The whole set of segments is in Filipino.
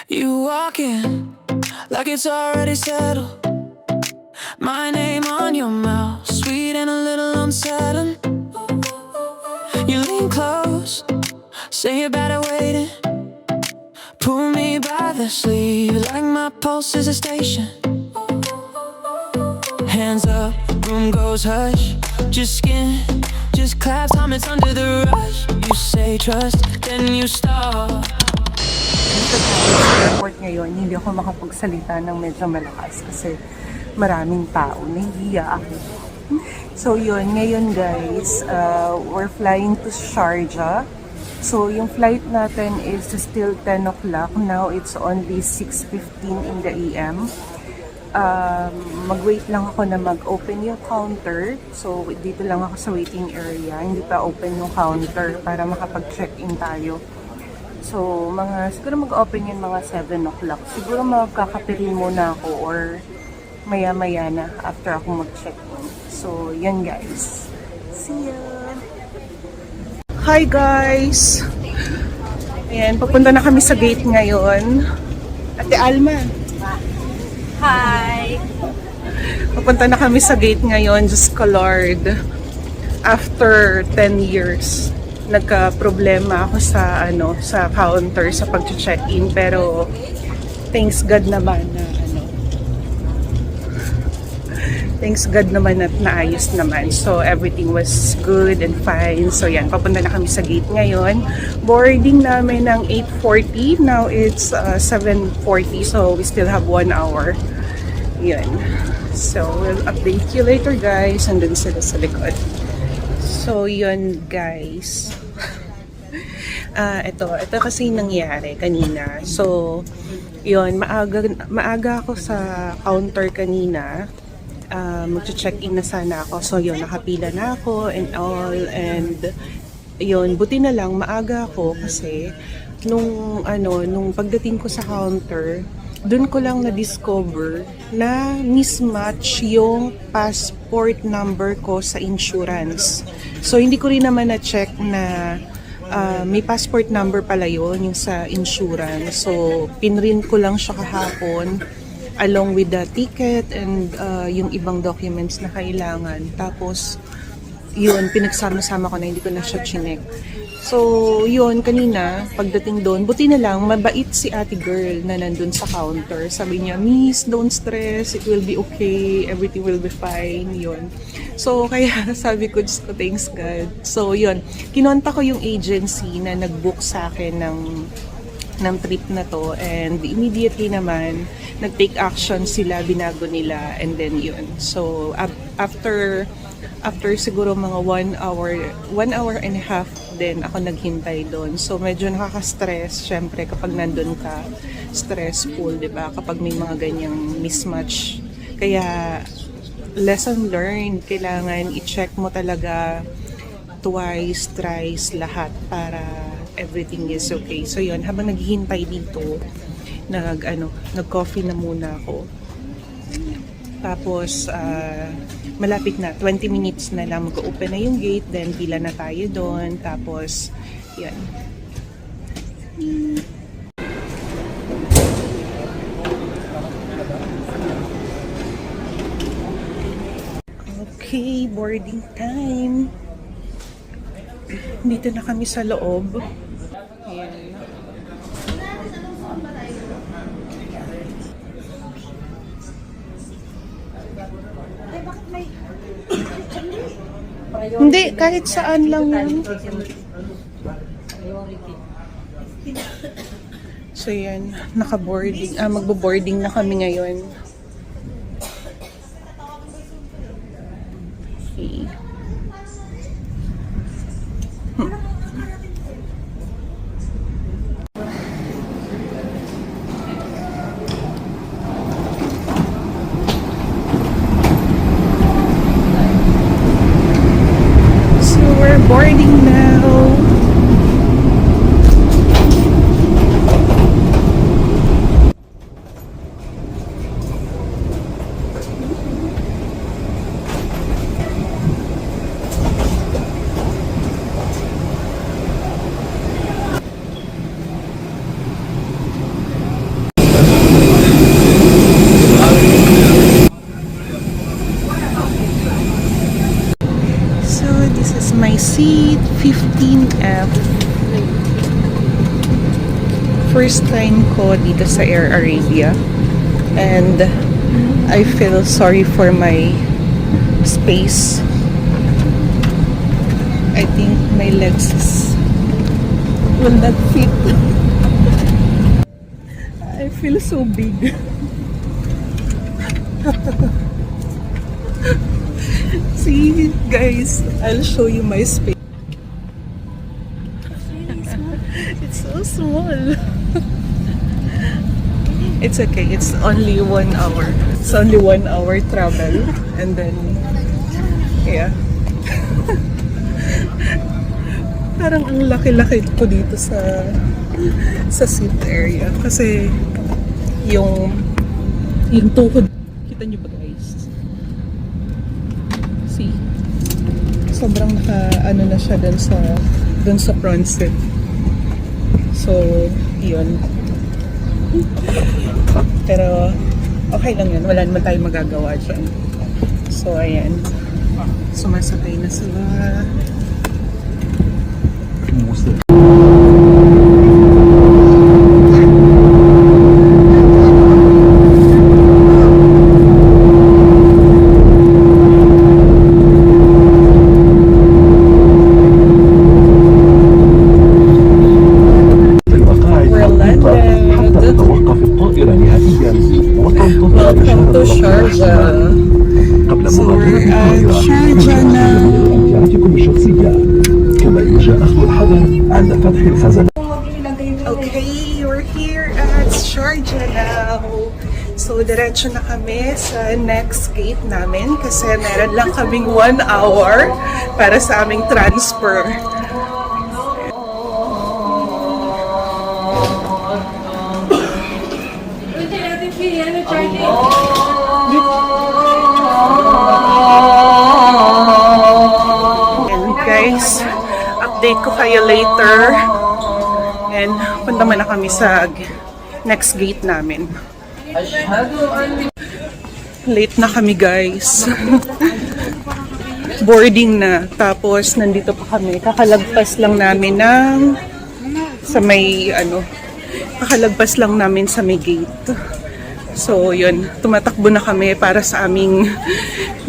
You walk in like it's already settled. My name on your mouth, sweet and a little unsettling. You lean close, say you're better waiting. Pull me by the sleeve like my pulse is a station. Hands up, room goes hush. Just skin, just clap, time it's under the rush. You say trust, then you stop. Sa airport ngayon, hindi ako makapagsalita ng medyo malakas kasi maraming tao. Nahihiya ako. So yun, ngayon guys, we're flying to Sharjah. So yung flight natin is still 10 o'clock. Now it's only 6:15 in the AM. Mag-wait lang ako na mag-open yung counter. So dito lang ako sa waiting area. Hindi pa open yung counter para makapag-check-in tayo. So, siguro mag-open yun mga 7 o'clock. Siguro magkakapirin muna ako or maya-maya na after ako mag-check-in. So, yan guys. See ya! Hi guys! Ayan, papunta na kami sa gate ngayon. Ate Alma! Hi! Papunta na kami sa gate ngayon, Diyos ko Lord. After 10 years. Nagka-problema ako sa counter sa pag-check-in, pero thanks God naman na naayos naman. So everything was good and fine. So yan, papunta na kami sa gate ngayon. Boarding namin ng 8:40. Now it's 7:40, so we still have 1 hour. Yan. So we'll update you later guys. Andun sila sa likod. So, yun guys. Ito kasi nangyari kanina. So, yun, maaga ako sa counter kanina. Mag-check-in na sana ako. So, yun, nakapila na ako and all. And, yun, buti na lang, maaga ako kasi nung pagdating ko sa counter, doon ko lang na-discover na mismatch yung passport number ko sa insurance. So, hindi ko rin naman na-check na may passport number pala yun, yung sa insurance. So, pinrint ko lang siya kahapon along with the ticket and yung ibang documents na kailangan. Tapos, yun, pinagsama-sama ko na, hindi ko na siya chinek. So, yun, kanina, pagdating doon, buti na lang, mabait si ate girl na nandun sa counter. Sabi niya, Miss, don't stress, it will be okay, everything will be fine, yun. So, kaya sabi ko, just thanks God. So, yun, kinonta ko yung agency na nag-book sa akin ng trip na to, and immediately naman, nag-take action sila, binago nila, and then yun. So, after siguro mga 1 hour and a half din ako naghintay doon. So medyo nakaka-stress syempre kapag nandun ka, stressful, 'di ba? Kapag may mga ganyang mismatch. Kaya lesson learned, kailangan i-check mo talaga twice, thrice lahat para everything is okay. So yun, habang naghihintay dito, nag-coffee na muna ako. Tapos, malapit na, 20 minutes na lang mag-open na yung gate, then pila na tayo doon, tapos, yan. Okay, boarding time. Dito na kami sa loob. Ayan. Hindi, kahit saan lang yun. So yan, naka-boarding, magbo-boarding na kami ngayon. Okay. Boarding now. 15F. First time ko dito sa Air Arabia. And I feel sorry for my space. I think my legs will not fit. I feel so big. See, guys, I'll show you my space. It's so small. It's okay. It's only 1 hour. It's only 1 hour travel. And then, yeah. Parang ang laki-laki ko dito sa seat area. Kasi yung tuhod. Kita nyo ba, guys? See? Sobrang ano na siya dun sa front seat. So, yun. Pero, okay lang yun. Wala naman tayong magagawa dyan. So, ayan. Sumasakay na sila. Welcome to Sharjah. So we're at Sharjah now. Okay, we're here at Sharjah now. So diretso na kami sa next gate namin kasi meron lang kaming 1 hour para sa aming transfer. And guys, update ko kayo later. And punta na kami sa next gate namin. Late na kami, guys. Boarding na. Tapos nandito pa kami. Kakalagpas lang namin kakalagpas lang namin sa may gate. So, yun. Tumatakbo na kami para sa aming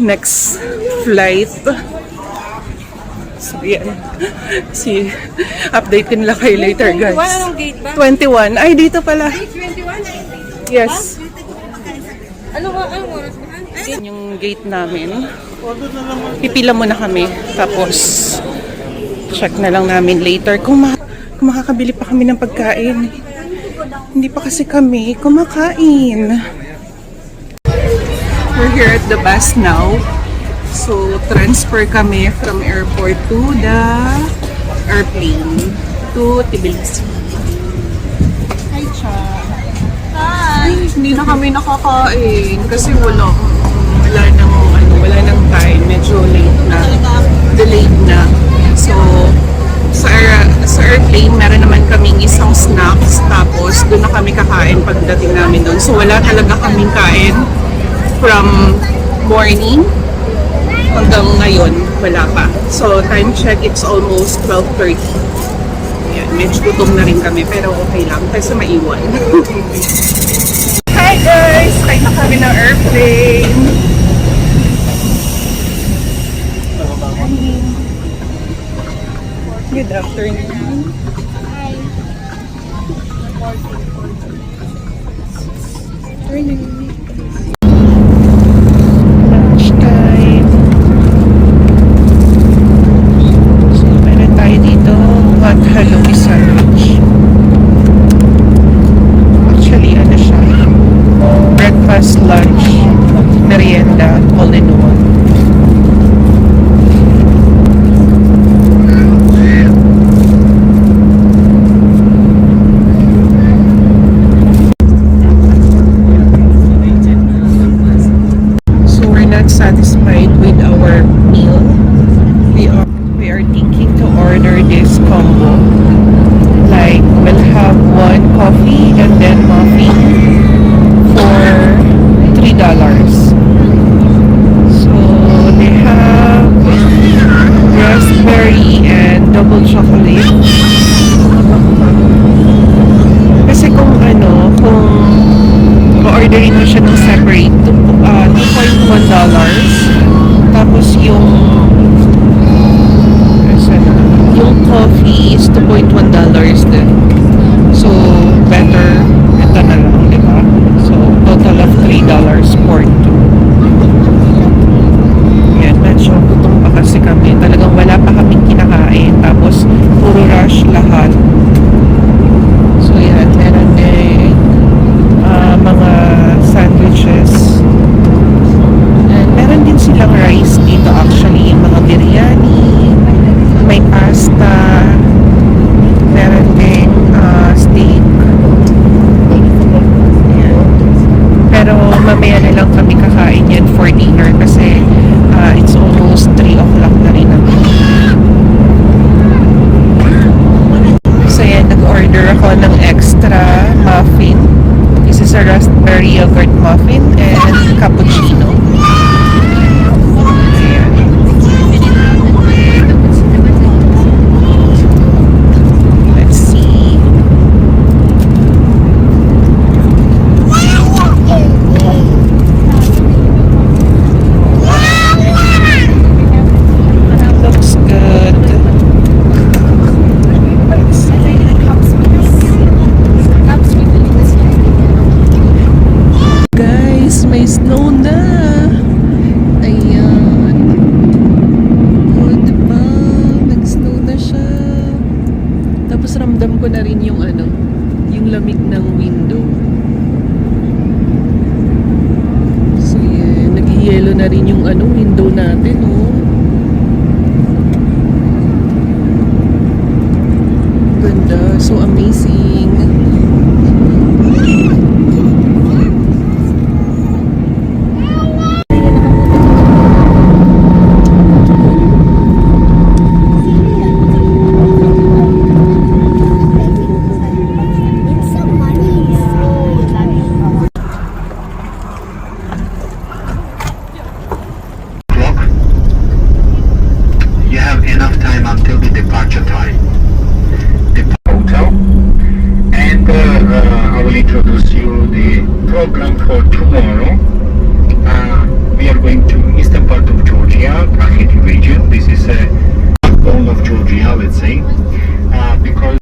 next flight. So, yan. Update ko nila kayo later, guys. 21, anong gate ba? 21. Ay, dito pala. 21? Yes. Anong oras ba? Yan yung gate namin. Pipila muna kami. Tapos, check na lang namin later kung makakabili pa kami ng pagkain. Hindi pa kasi kami kumakain. We're here at the bus now. So, transfer kami from airport to the airplane to Tbilisi. Hi, Cha. Hi! Hindi na kami nakakain kasi wala nang time. Medyo late na. Delayed na. So, sa airplane, meron naman kaming isang snacks. Tapos, doon na kami kakain pagdating namin doon. So, wala talaga kaming kain from morning hanggang ngayon. Wala pa. So, time check, it's almost 12:30. Ayan, medyo gutom na rin kami. Pero okay lang kasi maiwan. Hi guys! Kain na kami ng airplane. Good afternoon. Lunchtime. So, meron tayo dito hot Halloween sandwich. Actually, ano siya? Breakfast, lunch, merienda, all in one. orderin mo siya ng separate, $2.1. Tapos yung yung coffee is $2.1 din. So, better ito na lang, di ba? So, total of $3 for two. Yan, medyo gutom pa kasi kami. Talagang wala pa kaming kinakain. Tapos, puro rush lahat. So, yan. Meron din mga sandwiches. And meron din silang rice dito actually. Yung mga biryani. May pasta. Meron din steak. Yan. Pero mamaya na lang kami kakain yan for dinner kasi it's almost 3 o'clock na rin naman. So yan, nag-order ako ng extra muffin. This is a raspberry yogurt muffin and cappuccino. Ayan. Let's see. Looks good. Let's see. Guys, may snow na. Ayan. O, diba? Nag-snow na siya. Tapos ramdam ko na rin yung yung lamig ng window. So, yan. Nag-yellow na rin yung window natin, oh. Ganda. So amazing. You have enough time until the departure time. The hotel, and I will introduce you the program for tomorrow. We are going to eastern part of Georgia, Kakheti region. This is a backbone of Georgia, let's say, because